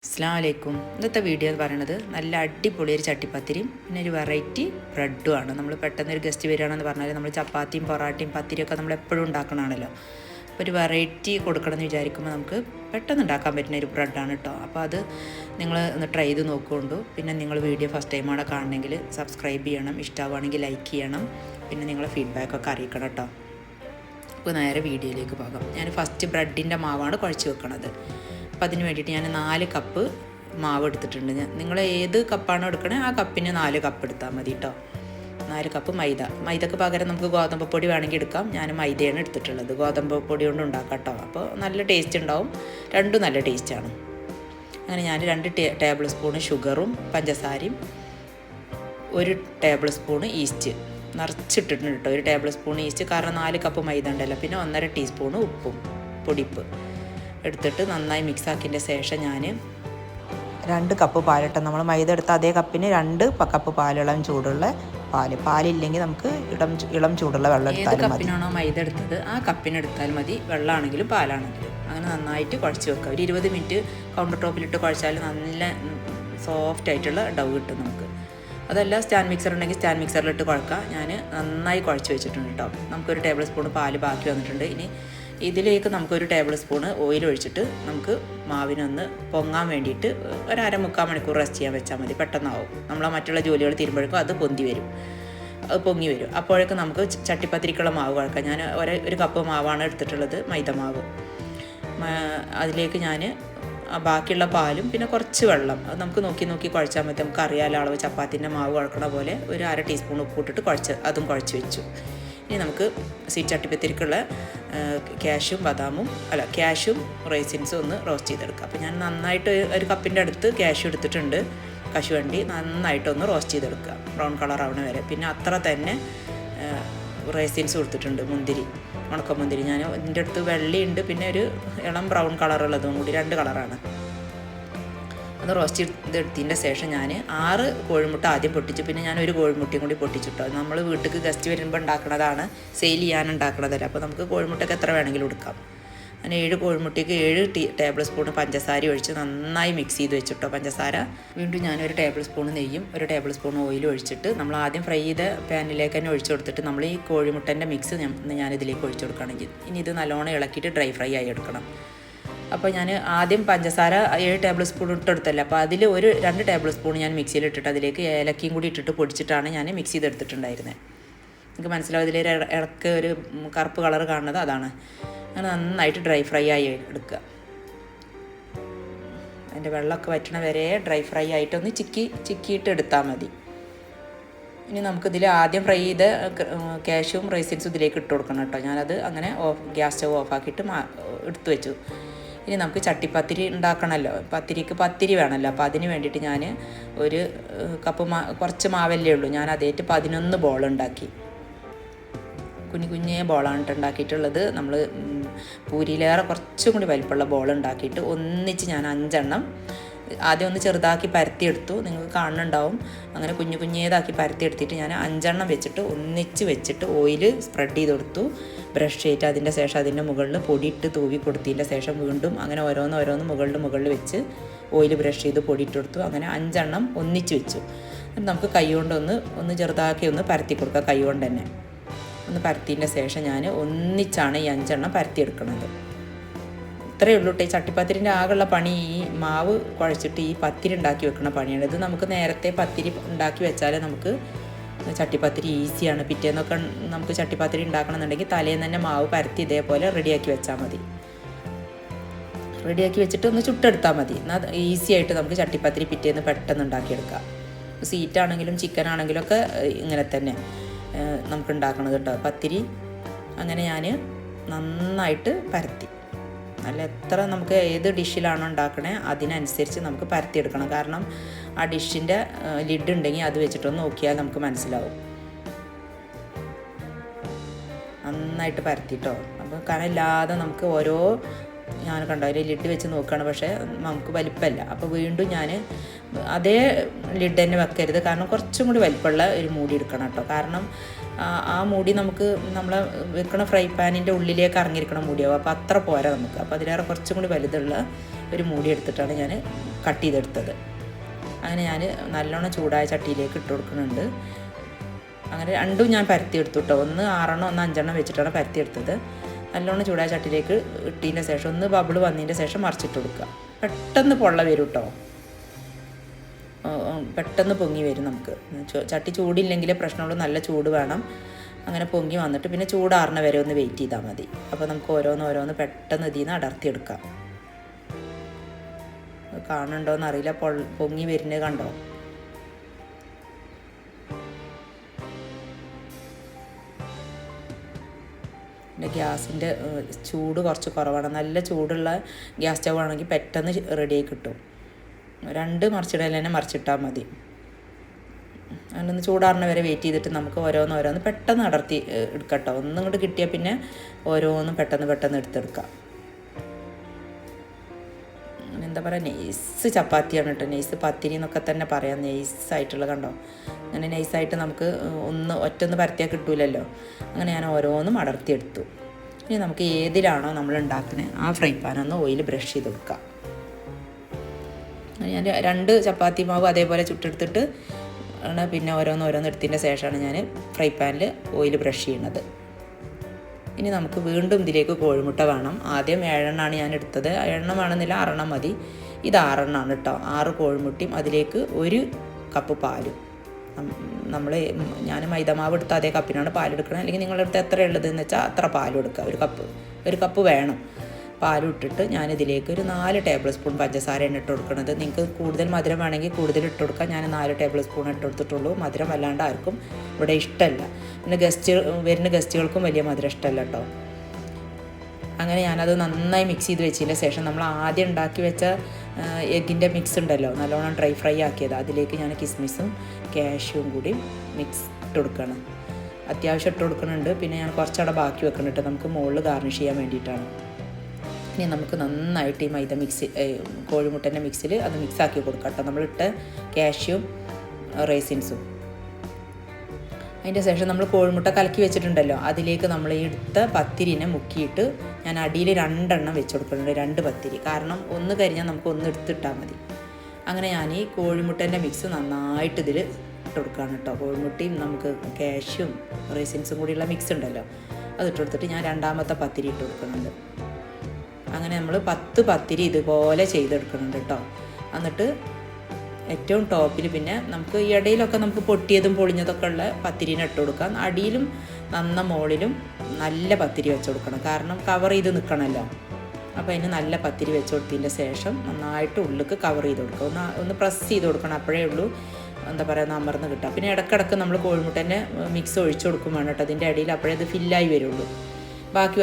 അസ്സലാമലൈക്കും. ഇന്നത്തെ വീഡിയോ എന്ന് പറയുന്നത് നല്ല അടിപൊളി ഒരു ചട്ടിപ്പത്തിരിയും പിന്നെ ഒരു വെറൈറ്റി ബ്രെഡുമാണ്. നമ്മൾ പെട്ടെന്ന് ഒരു ഗസ്റ്റ് വരികയാണെന്ന് പറഞ്ഞാൽ നമ്മൾ ചപ്പാത്തിയും പൊറാട്ടയും പത്തിരിയൊക്കെ നമ്മൾ എപ്പോഴും ഉണ്ടാക്കണമാണല്ലോ. അപ്പോൾ ഒരു വെറൈറ്റി കൊടുക്കണമെന്ന് വിചാരിക്കുമ്പോൾ നമുക്ക് പെട്ടെന്ന് ഉണ്ടാക്കാൻ പറ്റുന്ന ഒരു ബ്രെഡാണ് കേട്ടോ. അപ്പോൾ അത് നിങ്ങൾ ഒന്ന് ട്രൈ ചെയ്ത് നോക്കുകൊണ്ടു. പിന്നെ നിങ്ങൾ വീഡിയോ ഫസ്റ്റ് ടൈമാണ് കാണണമെങ്കിൽ സബ്സ്ക്രൈബ് ചെയ്യണം, ഇഷ്ടമാവുകയാണെങ്കിൽ ലൈക്ക് ചെയ്യണം, പിന്നെ നിങ്ങളെ ഫീഡ്ബാക്കൊക്കെ അറിയിക്കണം കേട്ടോ. അപ്പോൾ നേരെ വീഡിയോയിലേക്ക് പോകാം. ഞാൻ ഫസ്റ്റ് ബ്രെഡിൻ്റെ മാവാണ് കുഴച്ച് വെക്കണത്. അപ്പോൾ അതിന് വേണ്ടിയിട്ട് ഞാൻ 4 കപ്പ് മാവ് എടുത്തിട്ടുണ്ട്. നിങ്ങൾ ഏത് കപ്പാണോ എടുക്കണേ ആ കപ്പിന് 4 കപ്പ് എടുത്താൽ മതി കേട്ടോ. 4 കപ്പ് മൈദക്ക് പകരം നമുക്ക് ഗോതമ്പ് പൊടി വേണമെങ്കിൽ എടുക്കാം. ഞാൻ മൈദയാണ് എടുത്തിട്ടുള്ളത്. ഗോതമ്പ് പൊടി കൊണ്ട് ഉണ്ടാക്കാം കേട്ടോ. അപ്പോൾ നല്ല ടേസ്റ്റ് ഉണ്ടാവും, രണ്ടും നല്ല ടേസ്റ്റാണ്. അങ്ങനെ ഞാൻ 2 ടേബിൾ സ്പൂണ് ഷുഗറും പഞ്ചസാരയും 1 ടേബിൾ സ്പൂണ് ഈസ്റ്റ് നിറച്ചിട്ടിട്ടുണ്ട് കേട്ടോ. 1 ടേബിൾ സ്പൂൺ ഈസ്റ്റ്, കാരണം 4 കപ്പ് മൈദ ഉണ്ടല്ലോ. പിന്നെ 1.5 ടീസ്പൂണ് ഉപ്പും പൊടിപ്പ് എടുത്തിട്ട് നന്നായി മിക്സാക്കിയതിൻ്റെ ശേഷം ഞാൻ 2 കപ്പ് പാലിട്ട്, നമ്മൾ മൈദ എടുത്ത അതേ കപ്പിന് 2 കപ്പ് പാലിളം ചൂടുള്ള പാലില്ലെങ്കിൽ നമുക്ക് ഇളം ചൂടുള്ള വെള്ളം എടുത്താൽ മതി. ഏത് കപ്പിനാണോ മൈദ എടുത്തത് ആ കപ്പിന് എടുത്താൽ മതി, വെള്ളമാണെങ്കിലും പാലാണെങ്കിലും. അങ്ങനെ നന്നായിട്ട് കുഴച്ച് വെക്കുക. ഒരു 20 മിനിറ്റ് കൗണ്ടർ ടോപ്പിലിട്ട് കുഴച്ചാൽ നല്ല സോഫ്റ്റ് ആയിട്ടുള്ള ഡൗ കിട്ടും നമുക്ക്. അതല്ല സ്റ്റാൻഡ് മിക്സർ ഉണ്ടെങ്കിൽ സ്റ്റാൻഡ് മിക്സറിലിട്ട് കുഴക്കാം. ഞാൻ നന്നായി കുഴച്ച് വെച്ചിട്ടുണ്ട് കേട്ടോ. നമുക്കൊരു ടേബിൾ സ്പൂൺ പാല് ബാക്കി വന്നിട്ടുണ്ട്. ഇനി ഇതിലേക്ക് നമുക്കൊരു ടേബിൾ സ്പൂണ് ഓയിൽ ഒഴിച്ചിട്ട് നമുക്ക് മാവിനൊന്ന് പൊങ്ങാൻ വേണ്ടിയിട്ട് ഒരു 1/2-3 മണിക്കൂർ റെസ്റ്റ് ചെയ്യാൻ വെച്ചാൽ മതി. പെട്ടെന്നാവും. നമ്മൾ മറ്റുള്ള ജോലികൾ തീരുമ്പോഴേക്കും അത് പൊങ്ങി വരും. അപ്പോഴേക്കും നമുക്ക് ചട്ടിപ്പത്തിരിക്കുള്ള മാവ് കുഴക്കാം. ഞാൻ ഒരു കപ്പ് മാവാണ് എടുത്തിട്ടുള്ളത്, മൈദ മാവ്. അതിലേക്ക് ഞാൻ ബാക്കിയുള്ള പാലും പിന്നെ കുറച്ച് വെള്ളം അത് നമുക്ക് നോക്കി കുഴച്ചാൽ മതി. നമുക്ക് അറിയാലോ അളവ്, ചപ്പാത്തിൻ്റെ മാവ് കുഴക്കണ പോലെ ഒരു 1/2 ടീസ്പൂൺ ഉപ്പിട്ടിട്ട് അതും കുഴച്ച് വെച്ചു. ഇനി നമുക്ക് സ്വീറ്റ് ചട്ടിപ്പത്തിരിക്കുള്ള ക്യാഷും റൈസിൻസും ഒന്ന് റോസ്റ്റ് ചെയ്തെടുക്കാം. അപ്പോൾ ഞാൻ നന്നായിട്ട് ഒരു കപ്പിൻ്റെ അടുത്ത് ക്യാഷ്യൂ എടുത്തിട്ടുണ്ട്. കശുവണ്ടി നന്നായിട്ടൊന്ന് റോസ്റ്റ് ചെയ്തെടുക്കുക, ബ്രൗൺ കളർ ആവണ വരെ. പിന്നെ അത്ര തന്നെ റൈസിൻസ് കൊടുത്തിട്ടുണ്ട്, ഉണക്കമുന്തിരി. ഞാൻ ഇതിൻ്റെ അടുത്ത് വെള്ളയുണ്ട്, പിന്നെ ഒരു ഇളം ബ്രൗൺ കളറുള്ളതും കൂടി, 2 കളറാണ്. അത് റോസ്റ്റ് ചെയ്തെടുത്തതിൻ്റെ ശേഷം ഞാൻ 6 കോഴിമുട്ട ആദ്യം പൊട്ടിച്ചു. പിന്നെ ഞാൻ ഒരു കോഴിമുട്ടയും കൂടി പൊട്ടിച്ചിട്ടോ. നമ്മൾ വീട്ടിലേക്ക് ഗസ്റ്റ് വരുമ്പോൾ ഉണ്ടാക്കുന്നതാണ്, സെയിൽ ചെയ്യാൻ ഉണ്ടാക്കുന്നതല്ല. അപ്പോൾ നമുക്ക് കോഴിമുട്ടയ്ക്ക് എത്ര വേണമെങ്കിലും എടുക്കാം. അങ്ങനെ 7 കോഴിമുട്ടയ്ക്ക് 7 ടേബിൾ സ്പൂൺ പഞ്ചസാര ഒഴിച്ച് നന്നായി മിക്സ് ചെയ്ത് വെച്ചിട്ടോ പഞ്ചസാര. വീണ്ടും ഞാൻ 1 ടേബിൾ സ്പൂൺ നെയ്യും 1 ടേബിൾ സ്പൂൺ ഓയിലും ഒഴിച്ചിട്ട് നമ്മൾ ആദ്യം ഫ്രൈ ചെയ്ത പാനിലേക്ക് തന്നെ ഒഴിച്ചു കൊടുത്തിട്ട് നമ്മൾ ഈ കോഴിമുട്ടൻ്റെ മിക്സ് ഞാനിതിലേക്ക് ഒഴിച്ചു കൊടുക്കുകയാണെങ്കിൽ ഇനി ഇത് നല്ലോണം ഇളക്കിയിട്ട് ഡ്രൈ ഫ്രൈ ആയി എടുക്കണം. അപ്പോൾ ഞാൻ ആദ്യം പഞ്ചസാര 7 ടേബിൾ സ്പൂൺ ഇട്ടെടുത്തല്ലേ, അപ്പോൾ അതിൽ 2 ടേബിൾ സ്പൂൺ ഞാൻ മിക്സിയിൽ ഇട്ടിട്ട് അതിലേക്ക് ഏലക്കയും കൂടി ഇട്ടിട്ട് പൊടിച്ചിട്ടാണ് ഞാൻ മിക്സ് ചെയ്തെടുത്തിട്ടുണ്ടായിരുന്നത്. നിങ്ങൾക്ക് മനസ്സിലാവും, ഇതിൽ ഇടക്ക് ഒരു കറുപ്പ് കളർ കാണുന്നത് അതാണ്. അങ്ങനെ നന്നായിട്ട് ഡ്രൈ ഫ്രൈ ആയി എടുക്കുക. അതിൻ്റെ വെള്ളമൊക്കെ വറ്റണ വരെ ഡ്രൈ ഫ്രൈ ആയിട്ടൊന്ന് ചിക്കിയിട്ട് എടുത്താൽ മതി. ഇനി നമുക്കിതിൽ ആദ്യം ഫ്രൈ ചെയ്ത ക്യാഷ്യൂം റൈസിൻസും ഇതിലേക്ക് ഇട്ട് കൊടുക്കണം കേട്ടോ. ഞാനത് അങ്ങനെ ഗ്യാസ് സ്റ്റവ് ഓഫാക്കിയിട്ട് എടുത്തു വെച്ചു. ഇനി നമുക്ക് ചട്ടിപ്പത്തിരി ഉണ്ടാക്കണമല്ലോ, പത്തിരി വേണമല്ലോ. അപ്പോൾ അതിന് വേണ്ടിയിട്ട് ഞാൻ ഒരു കപ്പ് കുറച്ച് മാവല്ലേ ഉള്ളൂ, ഞാൻ അതേറ്റ് 11 ബോൾ ഉണ്ടാക്കി. കുഞ്ഞേ ബോളാണ് ഉണ്ടാക്കിയിട്ടുള്ളത്. നമ്മൾ പൂരിയിലേറെ കുറച്ചും കൂടി വലിപ്പമുള്ള ബോൾ ഉണ്ടാക്കിയിട്ട് ഒന്നിച്ച് ഞാൻ 5 എണ്ണം ആദ്യം ഒന്ന് ചെറുതാക്കി പരത്തിയെടുത്തു. നിങ്ങൾക്ക് കാണുന്നുണ്ടാവും. അങ്ങനെ കുഞ്ഞേതാക്കി പരത്തിയെടുത്തിട്ട് ഞാൻ 5 എണ്ണം വെച്ചിട്ട് ഒന്നിച്ച് വെച്ചിട്ട് ഓയിൽ സ്പ്രെഡ് ചെയ്ത് കൊടുത്തു, ബ്രഷ് ചെയ്തിട്ട്. അതിൻ്റെ ശേഷം അതിൻ്റെ മുകളിൽ പൊടിയിട്ട് തൂവി കൊടുത്തതിൻ്റെ ശേഷം വീണ്ടും അങ്ങനെ ഓരോന്ന് മുകളിൽ വെച്ച് ഓയിൽ ബ്രഷ് ചെയ്ത് പൊടിയിട്ട് കൊടുത്തു. അങ്ങനെ 5 എണ്ണം ഒന്നിച്ച് വെച്ചു. നമുക്ക് കൈ കൊണ്ട് ഒന്ന് ചെറുതാക്കി ഒന്ന് പരത്തി കൊടുക്കുക. കൈ കൊണ്ട് തന്നെ ഒന്ന് പരത്തിൻ്റെ ശേഷം ഞാൻ ഒന്നിച്ചാണ് ഈ 5 എണ്ണം പരത്തിയെടുക്കുന്നത്. ഇത്രയേ ഉള്ളൂ കേട്ടോ. ഈ ചട്ടിപ്പത്തിരിൻ്റെ ആകെയുള്ള പണി ഈ മാവ് കുഴച്ചിട്ട് ഈ പത്തിരി ഉണ്ടാക്കി വെക്കുന്ന പണിയാണ്. ഇത് നമുക്ക് നേരത്തെ പത്തിരി ഉണ്ടാക്കി വെച്ചാൽ നമുക്ക് ചട്ടിപ്പത്തിരി ഈസിയാണ്. പിറ്റേന്നൊക്കെ നമുക്ക് ചട്ടിപ്പത്തിരി ഉണ്ടാക്കണമെന്നുണ്ടെങ്കിൽ തലേന്ന് തന്നെ മാവ് പരത്തി ഇതേപോലെ റെഡിയാക്കി വെച്ചാൽ മതി. റെഡിയാക്കി വെച്ചിട്ട് ഒന്ന് ചുട്ടെടുത്താൽ മതി. എന്നാൽ ഈസി ആയിട്ട് നമുക്ക് ചട്ടിപ്പത്തിരി പിറ്റേന്ന് പെട്ടെന്ന് ഉണ്ടാക്കിയെടുക്കാം. സീറ്റാണെങ്കിലും ചിക്കൻ ആണെങ്കിലും ഒക്കെ ഇങ്ങനെ തന്നെ നമുക്ക് ഉണ്ടാക്കണത് കേട്ടോ പത്തിരി. അങ്ങനെ ഞാൻ നന്നായിട്ട് പരത്തി എത്ര നമുക്ക് ഏത് ഡിഷിലാണോ ഉണ്ടാക്കണേ അതിനനുസരിച്ച് നമുക്ക് പരത്തിയെടുക്കണം. കാരണം ആ ഡിഷിൻ്റെ ലിഡ് ഉണ്ടെങ്കിൽ അത് വെച്ചിട്ടൊന്ന് നോക്കിയാൽ നമുക്ക് മനസ്സിലാവും. നന്നായിട്ട് പരത്തിട്ടോ. അപ്പോൾ കനമില്ലാതെ നമുക്ക് ഞാൻ കണ്ടോ അതിൽ ലിഡ് വെച്ച് നോക്കുകയാണ്, പക്ഷേ നമുക്ക് വലിപ്പമല്ല. അപ്പോൾ വീണ്ടും ഞാൻ അതേ ലിഡ് തന്നെ വെക്കരുത്, കാരണം കുറച്ചും കൂടി വലിപ്പമുള്ള ഒരു മൂടി എടുക്കണം കേട്ടോ. കാരണം ആ മൂടി നമുക്ക് നമ്മൾ വെക്കണ ഫ്രൈ പാനിൻ്റെ ഉള്ളിലേക്ക് ഇറങ്ങിയിരിക്കണ മൂടിയാവും. അപ്പോൾ അത്ര പോരാ നമുക്ക്. അപ്പോൾ അതിലേറെ കുറച്ചും കൂടി വലുതുള്ള ഒരു മൂടി എടുത്തിട്ടാണ് ഞാൻ കട്ട് ചെയ്തെടുത്തത്. അങ്ങനെ ഞാൻ നല്ലോണം ചൂടായ ചട്ടിയിലേക്ക് ഇട്ട് കൊടുക്കുന്നുണ്ട്. അങ്ങനെ രണ്ടും ഞാൻ പരത്തിയെടുത്തു കേട്ടോ. ഒന്ന് 6 ഒന്ന് 5 വെച്ചിട്ടാണ് പരത്തിയെടുത്തത്. നല്ലോണം ചൂടായ ചട്ടിയിലേക്ക് ഇട്ടതിൻ്റെ ശേഷം ഒന്ന് ബബിൾ വന്നതിൻ്റെ ശേഷം മറിച്ചിട്ട് കൊടുക്കുക. പെട്ടെന്ന് പൊള്ള വരും കേട്ടോ, പെട്ടെന്ന് പൊങ്ങി വരും. നമുക്ക് ചട്ടി ചൂടില്ലെങ്കിലേ പ്രശ്നമുള്ളൂ, നല്ല ചൂട് വേണം. അങ്ങനെ പൊങ്ങി വന്നിട്ട് പിന്നെ ചൂടാറണ വരെ ഒന്ന് വെയിറ്റ് ചെയ്താൽ മതി. അപ്പോൾ നമുക്ക് ഓരോന്ന് പെട്ടെന്ന് ഇതിൽ നിന്ന് അടർത്തിയെടുക്കാം. കാണുന്നുണ്ടോയെന്ന് അറിയില്ല, പൊങ്ങി വരുന്നത് കണ്ടോ? പിന്നെ ഗ്യാസിൻ്റെ ചൂട് കുറച്ച് കുറവാണ്. നല്ല ചൂടുള്ള ഗ്യാസ് സ്റ്റവ് ആണെങ്കിൽ പെട്ടെന്ന് റെഡിയായി കിട്ടും. 2 മറിച്ചിടയിൽ തന്നെ മറിച്ചിട്ടാൽ മതി. അതിനൊന്ന് ചൂടാറിന് വരെ വെയിറ്റ് ചെയ്തിട്ട് നമുക്ക് ഓരോന്ന് പെട്ടെന്ന് അടർത്തി എടുക്കട്ടോ. ഒന്നും ഇങ്ങോട്ട് കിട്ടിയാൽ പിന്നെ ഓരോന്നും പെട്ടെന്ന് എടുത്തെടുക്കാം. എന്താ പറയുക, നെയ്സ് ചപ്പാത്തിയാണ് കേട്ടോ. നെയ്സ് പത്തിരി എന്നൊക്കെ തന്നെ പറയാം. നെയ്സായിട്ടുള്ള കണ്ടോ, അങ്ങനെ നൈസായിട്ട് നമുക്ക് ഒറ്റൊന്ന് പരത്തിയാൽ കിട്ടൂലല്ലോ. അങ്ങനെ ഞാൻ ഓരോന്നും അടർത്തിയെടുത്തു. ഇനി നമുക്ക് ഏതിലാണോ നമ്മൾ ഉണ്ടാക്കുന്നത് ആ ഫ്രൈ പാനൊന്ന് ഓയിൽ ബ്രഷ് ചെയ്ത് കൊടുക്കാം. ഞാൻ 2 ചപ്പാത്തി മാവ് അതേപോലെ ചുട്ടെടുത്തിട്ട് ആണ് പിന്നെ ഓരോന്ന് എടുത്തതിൻ്റെ ശേഷമാണ് ഞാൻ ഫ്രൈ പാനിൽ ഓയിൽ ബ്രഷ് ചെയ്യുന്നത്. ഇനി നമുക്ക് വീണ്ടും ഇതിലേക്ക് കോഴിമുട്ട വേണം. ആദ്യം 7 ഞാൻ എടുത്തത്. 7 വേണമെന്നില്ല, 6 മതി. ഇത് 6 കേട്ടോ. 6 കോഴിമുട്ടയും അതിലേക്ക് 1 കപ്പ് പാലും. ഞാൻ മൈദമാവ് എടുത്ത അതേ കപ്പിനാണ് പാലെടുക്കണം. അല്ലെങ്കിൽ നിങ്ങളുടെ അടുത്ത് എത്ര ഉള്ളതെന്ന് വെച്ചാൽ അത്ര പാലും എടുക്കുക. ഒരു കപ്പ് വേണം. പാലും ഇട്ടിട്ട് ഞാനിതിലേക്ക് ഒരു 4 ടേബിൾ സ്പൂൺ പഞ്ചസാരയാണ് ഇട്ട് കൊടുക്കുന്നത്. നിങ്ങൾക്ക് കൂടുതൽ മധുരം വേണമെങ്കിൽ കൂടുതൽ ഇട്ട് കൊടുക്കാം. ഞാൻ 4 ടേബിൾ സ്പൂൺ ഇട്ട് കൊടുത്തിട്ടുള്ളൂ. മധുരം വല്ലാണ്ട് ആർക്കും ഇവിടെ ഇഷ്ടമല്ല. പിന്നെ വരുന്ന ഗസ്റ്റുകൾക്കും വലിയ മധുരം ഇഷ്ടമല്ല കേട്ടോ. അങ്ങനെ ഞാനത് നന്നായി മിക്സ് ചെയ്ത് വെച്ചതിന് ശേഷം നമ്മൾ ആദ്യം ഉണ്ടാക്കി വെച്ച എഗ്ഗിൻ്റെ മിക്സ് ഉണ്ടല്ലോ, നല്ലോണം ഡ്രൈ ഫ്രൈ ആക്കിയത്, അതിലേക്ക് ഞാൻ കിസ്മിസും കാഷ്യൂവും കൂടി മിക്സ് ഇട്ട് കൊടുക്കണം. അത്യാവശ്യം ഇട്ട് കൊടുക്കുന്നുണ്ട്. പിന്നെ ഞാൻ കുറച്ചവിടെ ബാക്കി വെക്കുന്നുണ്ട്, നമുക്ക് മുകളിൽ ഗാർണിഷ് ചെയ്യാൻ വേണ്ടിയിട്ടാണ്. ഇനി നമുക്ക് നന്നായിട്ട് ഈ മൈദ കോഴിമുട്ടൻ്റെ മിക്സിൽ അത് മിക്സാക്കി കൊടുക്കാം കേട്ടോ. നമ്മളിട്ട് കാഷ്യൂം റൈസിൻസും. അതിൻ്റെ ശേഷം നമ്മൾ കോഴിമുട്ട കലക്കി വെച്ചിട്ടുണ്ടല്ലോ, അതിലേക്ക് നമ്മൾ ഈ എടുത്ത പത്തിരിനെ മുക്കിയിട്ട് ഞാൻ അടിയിൽ 2 വെച്ച് കൊടുക്കുന്നുണ്ട്. 2 പത്തിരി. കാരണം ഒന്ന് കരിഞ്ഞാൽ നമുക്ക് ഒന്ന് എടുത്തിട്ടാൽ മതി. അങ്ങനെ ഞാൻ ഈ കോഴിമുട്ടൻ്റെ മിക്സ് നന്നായിട്ട് ഇതിൽ ഇട്ട് കൊടുക്കുകയാണ് കേട്ടോ. കോഴിമുട്ടയും നമുക്ക് കാഷ്യൂം റൈസിൻസും കൂടിയുള്ള മിക്സ് ഉണ്ടല്ലോ, അത് ഇട്ട് കൊടുത്തിട്ട് ഞാൻ 2ാമത്തെ പത്തിരി ഇട്ട് കൊടുക്കുന്നുണ്ട്. അങ്ങനെ നമ്മൾ 10 പത്തിരി ഇതുപോലെ ചെയ്തെടുക്കുന്നുണ്ട് കേട്ടോ. എന്നിട്ട് ഏറ്റവും ടോപ്പിൽ പിന്നെ നമുക്ക് ഈ ഇടയിലൊക്കെ നമുക്ക് പൊട്ടിയതും പൊളിഞ്ഞതൊക്കെ ഉള്ള പത്തിരീനെ ഇട്ട് കൊടുക്കാം. അടിയിലും മുകളിലും നല്ല പത്തിരി വെച്ച് കൊടുക്കണം. കാരണം കവർ ചെയ്ത് നിൽക്കണമല്ലോ. അപ്പോൾ അതിന് നല്ല പത്തിരി വെച്ച് കൊടുത്തതിൻ്റെ ശേഷം നന്നായിട്ട് ഉള്ളിലേക്ക് കവർ ചെയ്ത് കൊടുക്കുക. ഒന്ന് പ്രസ് ചെയ്ത് കൊടുക്കണം. അപ്പോഴേ ഉള്ളൂ എന്താ പറയുക, അമർന്ന് കിട്ടുക. പിന്നെ ഇടയ്ക്കിടയ്ക്ക് നമ്മൾ കോഴിമുട്ടൻ്റെ മിക്സ് ഒഴിച്ചു കൊടുക്കും വേണം കേട്ടോ അതിൻ്റെ അടിയിൽ. അപ്പോഴേ അത് ഫില്ലായി വരുള്ളൂ. ബാക്കി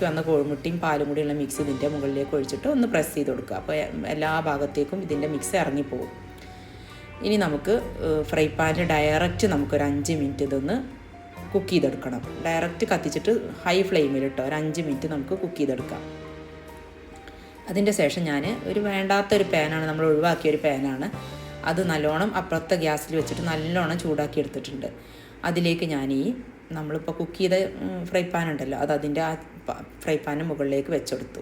വന്ന കോഴിമുട്ടയും പാലും കൂടിയുള്ള മിക്സ് ഇതിൻ്റെ മുകളിലേക്ക് ഒഴിച്ചിട്ട് ഒന്ന് പ്രസ് ചെയ്ത് കൊടുക്കുക. അപ്പോൾ എല്ലാ ഭാഗത്തേക്കും ഇതിൻ്റെ മിക്സ് ഇറങ്ങിപ്പോകും. ഇനി നമുക്ക് ഫ്രൈ പാനിൽ ഡയറക്റ്റ് നമുക്കൊരു 5 മിനിറ്റ് ഇതൊന്ന് കുക്ക് ചെയ്തെടുക്കണം. ഡയറക്റ്റ് കത്തിച്ചിട്ട് ഹൈ ഫ്ലെയിമിലിട്ടോ ഒരു 5 മിനിറ്റ് നമുക്ക് കുക്ക് ചെയ്തെടുക്കാം. അതിൻ്റെ ശേഷം ഞാൻ വേണ്ടാത്തൊരു പാനാണ്, നമ്മൾ ഒഴിവാക്കിയൊരു പാനാണ്. അത് നല്ലോണം അപ്പുറത്തെ ഗ്യാസിൽ വെച്ചിട്ട് നല്ലോണം ചൂടാക്കി എടുത്തിട്ടുണ്ട്. അതിലേക്ക് ഞാൻ നമ്മളിപ്പോൾ കുക്ക് ചെയ്ത ഫ്രൈ പാൻ ഉണ്ടല്ലോ, അതിൻ്റെ ആ ഫ്രൈ പാനിന് മുകളിലേക്ക് വെച്ചെടുത്തു.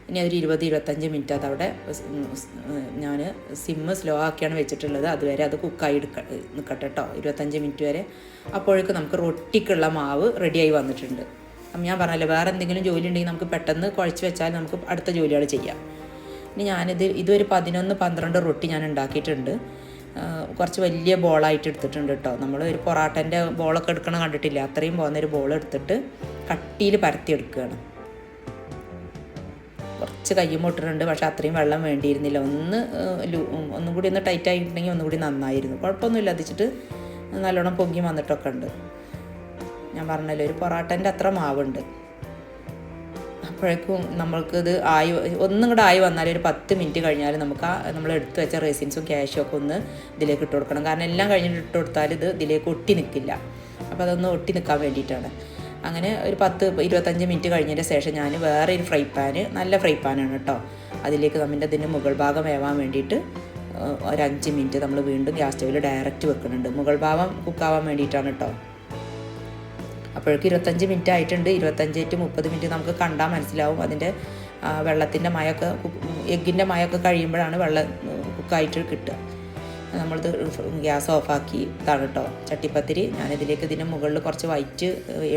ഇനി അതൊരു 20-25 മിനിറ്റ് അതവിടെ ഞാൻ സിമ്മ് സ്ലോ ആക്കിയാണ് വെച്ചിട്ടുള്ളത്. അതുവരെ അത് കുക്കായി നിൽക്കട്ടെ കേട്ടോ, 25 മിനിറ്റ് വരെ. അപ്പോഴേക്ക് നമുക്ക് റൊട്ടിക്കുള്ള മാവ് റെഡിയായി വന്നിട്ടുണ്ട്. അപ്പം ഞാൻ പറഞ്ഞല്ലോ, വേറെ എന്തെങ്കിലും ജോലി ഉണ്ടെങ്കിൽ നമുക്ക് പെട്ടെന്ന് കുഴച്ച് വെച്ചാൽ നമുക്ക് അടുത്ത ജോലികൾ ചെയ്യാം. ഇനി ഇതൊരു 11-12 റൊട്ടി ഞാൻ ഉണ്ടാക്കിയിട്ടുണ്ട്. കുറച്ച് വലിയ ബോളായിട്ട് എടുത്തിട്ടുണ്ട് കേട്ടോ. നമ്മൾ ഒരു പൊറാട്ടൻ്റെ ബോളൊക്കെ എടുക്കണം കണ്ടിട്ടില്ല, അത്രയും പോകുന്നൊരു ബോൾ എടുത്തിട്ട് കട്ടിയിൽ പരത്തിയെടുക്കുകയാണ്. കുറച്ച് കയ്യുമൊട്ടിട്ടുണ്ട്, പക്ഷേ അത്രയും വെള്ളം വേണ്ടിയിരുന്നില്ല. ഒന്നും കൂടി ഒന്ന് ടൈറ്റ് ആയിട്ടുണ്ടെങ്കിൽ ഒന്നുകൂടി നന്നായിരുന്നു. കുഴപ്പമൊന്നുമില്ല, അതിച്ചിട്ട് നല്ലോണം പൊങ്ങി വന്നിട്ടൊക്കെ ഉണ്ട്. ഞാൻ പറഞ്ഞല്ലോ, ഒരു പൊറാട്ടൻ്റെ അത്ര മാവുണ്ട്. അപ്പോഴേക്കും നമ്മൾക്കിത് ഒന്നും കൂടെ ആയി വന്നാൽ ഒരു 10 മിനിറ്റ് കഴിഞ്ഞാൽ നമുക്ക് നമ്മൾ എടുത്തു വെച്ച റെസിൻസും കാഷ്യും ഒക്കെ ഒന്ന് ഇതിലേക്ക് ഇട്ട് കൊടുക്കണം. കാരണം എല്ലാം കഴിഞ്ഞിട്ട് ഇട്ട് കൊടുത്താൽ ഇത് ഇതിലേക്ക് ഒട്ടി നിൽക്കില്ല. അപ്പോൾ അതൊന്ന് ഒട്ടി നിൽക്കാൻ വേണ്ടിയിട്ടാണ്. അങ്ങനെ ഒരു 10-25 മിനിറ്റ് കഴിഞ്ഞതിൻ്റെ ശേഷം ഞാൻ വേറെ ഒരു ഫ്രൈ പാന്, നല്ല ഫ്രൈ പാനാണ് കേട്ടോ, അതിലേക്ക് ഇതിൻ്റെ മുകൾ ഭാഗം വേവാൻ വേണ്ടിയിട്ട് ഒരു 5 മിനിറ്റ് നമ്മൾ വീണ്ടും ഗ്യാസ് സ്റ്റവിൽ ഡയറക്റ്റ് വെക്കുന്നുണ്ട്. മുകൾ ഭാഗം കുക്കാവാൻ വേണ്ടിയിട്ടാണ് കേട്ടോ. അപ്പോഴേക്ക് 25 മിനിറ്റ് ആയിട്ടുണ്ട്. 25-30 മിനിറ്റ് നമുക്ക് കണ്ടാൽ മനസ്സിലാവും അതിൻ്റെ വെള്ളത്തിൻ്റെ മയമൊക്കെ എഗ്ഗിൻ്റെ മയമൊക്കെ കഴിയുമ്പോഴാണ് വെള്ളം കുക്കായിട്ട് കിട്ടുക. നമ്മളിത് ഗ്യാസ് ഓഫാക്കി ഇതാണ് കേട്ടോ ചട്ടിപ്പത്തിരി. ഞാനിതിലേക്ക് ഇതിൻ്റെ മുകളിൽ കുറച്ച് വൈറ്റ്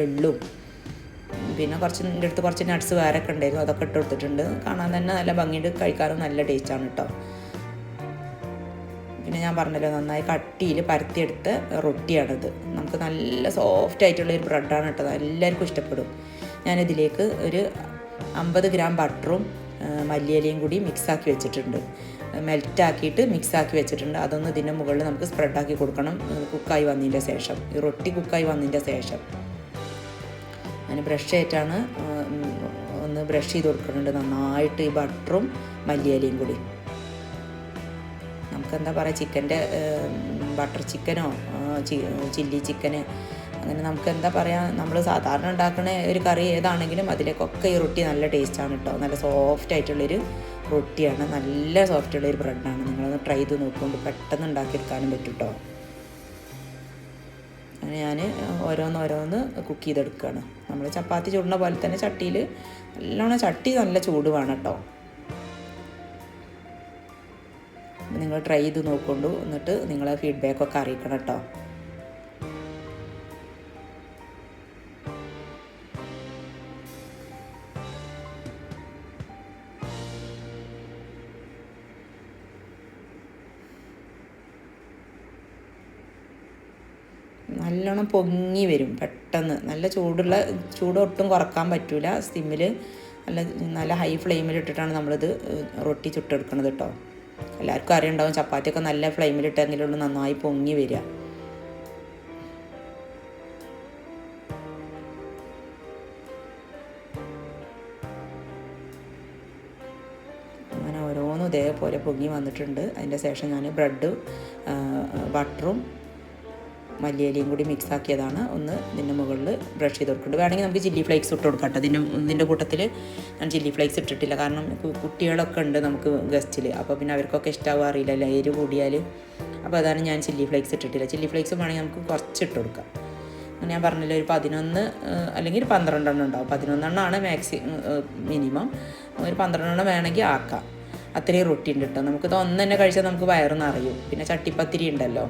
എള്ളും പിന്നെ എൻ്റെ അടുത്ത് കുറച്ച് നട്ട്സ് വേറെ ഒക്കെ ഉണ്ടായിരുന്നു, അതൊക്കെ ഇട്ട് കൊടുത്തിട്ടുണ്ട്. കാണാൻ തന്നെ നല്ല ഭംഗിയുണ്ട്, കഴിക്കാനും നല്ല ടേസ്റ്റാണ് കേട്ടോ. പിന്നെ ഞാൻ പറഞ്ഞല്ലോ നന്നായി കട്ടിയിൽ പരത്തിയെടുത്ത റൊട്ടിയാണിത്. നമുക്ക് നല്ല സോഫ്റ്റ് ആയിട്ടുള്ളൊരു ബ്രെഡാണ് കേട്ടോ, എല്ലാവർക്കും ഇഷ്ടപ്പെടും. ഞാനിതിലേക്ക് ഒരു 50 ഗ്രാം ബട്ടറും മല്ലിയിലയും കൂടി മിക്സാക്കി വെച്ചിട്ടുണ്ട്, മെൽറ്റാക്കിയിട്ട് മിക്സാക്കി വെച്ചിട്ടുണ്ട്. അതൊന്ന് ഇതിൻ്റെ മുകളിൽ നമുക്ക് സ്പ്രെഡാക്കി കൊടുക്കണം കുക്കായി വന്നതിൻ്റെ ശേഷം, ഈ റൊട്ടി കുക്കായി വന്നതിൻ്റെ ശേഷം. ഞാൻ ബ്രഷ് ആയിട്ടാണ് ഒന്ന് ബ്രഷ് ചെയ്ത് കൊടുക്കുന്നുണ്ട് നന്നായിട്ട്, ഈ ബട്ടറും മല്ലിയിലയും കൂടി. നമുക്കെന്താ പറയുക, ചിക്കൻ്റെ ബട്ടർ ചിക്കനോ ചില്ലി ചിക്കന് അങ്ങനെ നമുക്ക് എന്താ പറയുക, നമ്മൾ സാധാരണ ഉണ്ടാക്കുന്ന ഒരു കറി ഏതാണെങ്കിലും അതിലേക്കൊക്കെ ഈ റൊട്ടി നല്ല ടേസ്റ്റാണ് കേട്ടോ. നല്ല സോഫ്റ്റ് ആയിട്ടുള്ളൊരു റൊട്ടിയാണ്, നല്ല സോഫ്റ്റുള്ളൊരു ബ്രെഡാണ്. നിങ്ങളൊന്ന് ട്രൈ ചെയ്ത് നോക്കുമ്പോൾ പെട്ടെന്ന് ഉണ്ടാക്കിയെടുക്കാനും പറ്റും കേട്ടോ. അങ്ങനെ ഞാൻ ഓരോന്ന് കുക്ക് ചെയ്തെടുക്കുകയാണ്. നമ്മൾ ചപ്പാത്തി ചൂടുന്ന പോലെ തന്നെ ചട്ടിയിൽ നല്ലോണം, ചട്ടി നല്ല ചൂട് വേണം കേട്ടോ. നിങ്ങൾ ട്രൈ ചെയ്ത് നോക്കൊണ്ടു, എന്നിട്ട് നിങ്ങളെ ഫീഡ്ബാക്കൊക്കെ അറിയിക്കണം കേട്ടോ. നല്ലോണം പൊങ്ങി വരും പെട്ടെന്ന്. നല്ല ചൂട് ഒട്ടും കുറക്കാൻ പറ്റില്ല. സിമ്മിൽ നല്ല ഹൈ ഫ്ലെയിമിൽ ഇട്ടിട്ടാണ് നമ്മളിത് റൊട്ടി ചുട്ടെടുക്കുന്നത് കേട്ടോ. എല്ലാവർക്കും അറിയുണ്ടാവും ചപ്പാത്തിയൊക്കെ നല്ല ഫ്ലെയിമിലിട്ടെങ്കിലുള്ളൂ നന്നായി പൊങ്ങി വരിക. അങ്ങനെ ഓരോന്നും ഇതേപോലെ പൊങ്ങി വന്നിട്ടുണ്ട്. അതിൻ്റെ ശേഷം ഞാൻ ബ്രെഡ് ബട്ടറും മല്ലിയിലയും കൂടി മിക്സ് ആക്കിയതാണ് ഒന്ന് ഇതിൻ്റെ മുകളിൽ ബ്രഷ് ചെയ്ത് കൊടുക്കുന്നുണ്ട്. വേണമെങ്കിൽ നമുക്ക് ചില്ലി ഫ്ലേക്സ് ഇട്ട് കൊടുക്കാം കേട്ടോ. ഇതിൻ്റെ കൂട്ടത്തിൽ ഞാൻ ചില്ലി ഫ്ലേക്സ് ഇട്ടിട്ടില്ല, കാരണം കുട്ടികളൊക്കെ ഉണ്ട് നമുക്ക് ഗസ്റ്റിൽ, അപ്പോൾ പിന്നെ അവർക്കൊക്കെ ഇഷ്ടമാവുക അറിയില്ലല്ലോ എരിവ് കൂടിയാൽ. അപ്പോൾ അതാണ് ഞാൻ ചില്ലി ഫ്ലേക്സ് ഇട്ടിട്ടില്ല. ചില്ലി ഫ്ലേക്സ് വേണമെങ്കിൽ നമുക്ക് കുറച്ച് ഇട്ട് കൊടുക്കാം. ഞാൻ പറഞ്ഞില്ല ഒരു 11 അല്ലെങ്കിൽ ഒരു 12 എണ്ണം ഉണ്ടാവും. 11 എണ്ണമാണ് മിനിമം. ഒരു 12 എണ്ണം വേണമെങ്കിൽ ആക്കാം. അത്രയും റൊട്ടി ഉണ്ട് കേട്ടോ. നമുക്കിത് ഒന്ന് തന്നെ കഴിച്ചാൽ നമുക്ക് വയറ് നിറയും. പിന്നെ ചട്ടിപ്പത്തിരി ഉണ്ടല്ലോ,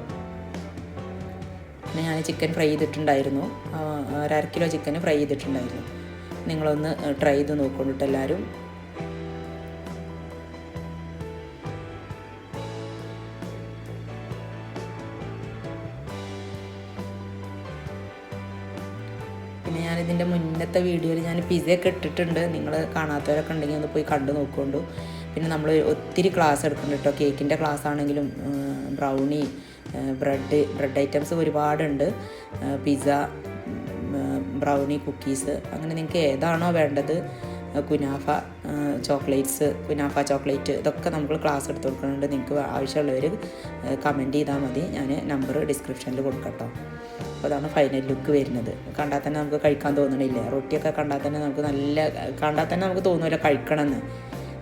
പിന്നെ ഞാൻ ചിക്കൻ ഫ്രൈ ചെയ്തിട്ടുണ്ടായിരുന്നു, 1/2 കിലോ ചിക്കൻ ഫ്രൈ ചെയ്തിട്ടുണ്ടായിരുന്നു. നിങ്ങളൊന്ന് ട്രൈ ചെയ്ത് നോക്കൊണ്ടിട്ട് എല്ലാവരും. പിന്നെ ഞാനിതിൻ്റെ മുന്നത്തെ വീഡിയോയിൽ ഞാൻ പിസയൊക്കെ ഇട്ടിട്ടുണ്ട്, നിങ്ങൾ കാണാത്തവരൊക്കെ ഉണ്ടെങ്കിൽ ഒന്ന് പോയി കണ്ടു നോക്കൊണ്ടു. പിന്നെ നമ്മൾ ഒത്തിരി ക്ലാസ് എടുക്കുന്നുണ്ട് കേട്ടോ. കേക്കിൻ്റെ ക്ലാസ് ആണെങ്കിലും ബ്രൗണി, ബ്രെഡ് ഐറ്റംസ് ഒരുപാടുണ്ട്. പിസ്സ, ബ്രൗണി, കുക്കീസ്, അങ്ങനെ നിങ്ങൾക്ക് ഏതാണോ വേണ്ടത്, കുനാഫ ചോക്ലേറ്റ്, ഇതൊക്കെ നമുക്ക് ക്ലാസ് എടുത്ത് കൊടുക്കുന്നുണ്ട്. നിങ്ങൾക്ക് ആവശ്യമുള്ളവർ കമൻറ്റ് ചെയ്താൽ മതി, ഞാൻ നമ്പർ ഡിസ്ക്രിപ്ഷനിൽ കൊടുക്കട്ടോ. അപ്പോൾ അതാണ് ഫൈനൽ ലുക്ക് വരുന്നത്. കണ്ടാൽ തന്നെ നമുക്ക് കഴിക്കാൻ തോന്നണില്ലേ, റൊട്ടിയൊക്കെ കണ്ടാൽ തന്നെ നമുക്ക് തോന്നുമല്ലോ കഴിക്കണമെന്ന്.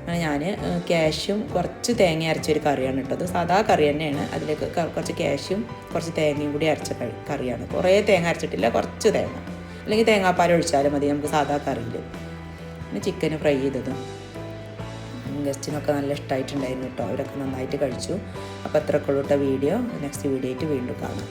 അങ്ങനെ ഞാൻ കാഷ്യും കുറച്ച് തേങ്ങ അരച്ചൊരു കറിയാണ് ഇട്ടത്. സാധാ കറി തന്നെയാണ്, അതിലേക്ക് കുറച്ച് കാഷ്യും കുറച്ച് തേങ്ങയും കൂടി അരച്ച കറിയാണ്. കുറേ തേങ്ങ അരച്ചിട്ടില്ല, കുറച്ച് തേങ്ങ, അല്ലെങ്കിൽ തേങ്ങാപ്പാൽ ഒഴിച്ചാലും മതി നമുക്ക് സാധാ കറിയിൽ. പിന്നെ ചിക്കൻ ഫ്രൈ ചെയ്തതും ഗസ്റ്റിനൊക്കെ നല്ല ഇഷ്ടമായിട്ടുണ്ടായിരുന്നു കേട്ടോ. അവരൊക്കെ നന്നായിട്ട് കഴിച്ചു. അപ്പോൾ അത്രയൊക്കെ ഉള്ളൂ കേട്ടോ വീഡിയോ. നെക്സ്റ്റ് വീഡിയോ ആയിട്ട് വീണ്ടും കാണാം.